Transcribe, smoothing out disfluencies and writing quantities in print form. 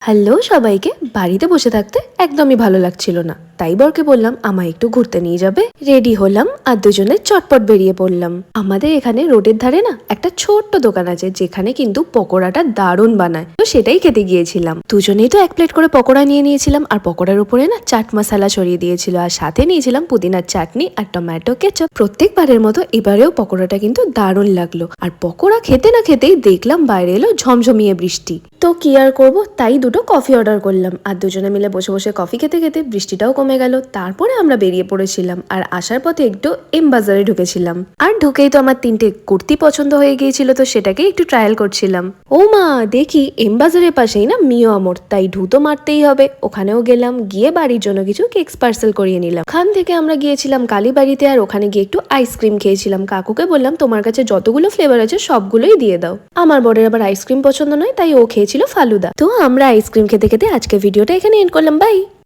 Hello সবাইকে। বাড়িতে বসে থাকতে একদমই ভালো লাগছিল না, তাই বরকে বললাম আমায় একটু ঘুরতে নিয়ে যাবে। রেডি হলাম আর দুজনে চটপট বেরিয়ে পড়লাম। আমাদের এখানে রোডের ধারে না একটা ছোট্ট দোকান আছে, যেখানে কিন্তু পকোড়াটা দারুণ বানায়, তো সেটাই খেতে গিয়েছিলাম। দুজনেই তো এক প্লেট করে পকোড়া নিয়ে নিয়েছিলাম, আর পকোড়ার উপরে না চাট মশলা ছড়িয়ে দিয়েছিল, আর সাথে নিয়েছিলাম পুদিনার চাটনি আর টমেটো কেচাপ। প্রত্যেকবারের মতো এবারেও পকোড়াটা কিন্তু দারুণ লাগলো। আর পকোড়া খেতে না খেতেই দেখলাম বাইরে এলো ঝমঝমিয়ে বৃষ্টি। তো কি আর করবো, তাই দুটো কফি অর্ডার করলাম, আর দুজনে মিলে বসে বসে কফি খেতে খেতে বৃষ্টিটাও কমে গেল। তারপরে আমরা বেরিয়ে পড়েছিলাম, আর আসার পথে একটু এম বাজারে ঢুকেছিলাম। আর ঢুকেই তো আমার 3টে কুর্তি পছন্দ হয়ে গিয়েছিল, তো সেটাকে একটু ট্রায়াল করছিলাম। ও মা, দেখি এম বাজারের পাশেই না মিও আমর, তাই ঢুতো মারতেই হবে। ওখানেও গেলাম, গিয়ে বাড়ির জন্য কিছু কেকস পার্সেল করিয়ে নিলাম। ওখান থেকে আমরা গিয়েছিলাম কালীবাড়িতে, আর ওখানে গিয়ে একটু আইসক্রিম খেয়েছিলাম। কাকুকে বললাম তোমার কাছে যতগুলো ফ্লেভার আছে সবগুলোই দিয়ে দাও। আমার বরের আবার আইসক্রিম পছন্দ নয়, তাই ও খেয়েছিল ফালুদা। তো আমরা আইসক্রিম খেতে খেতে আজকে ভিডিওটা এখানে এন্ড করলাম। বাই।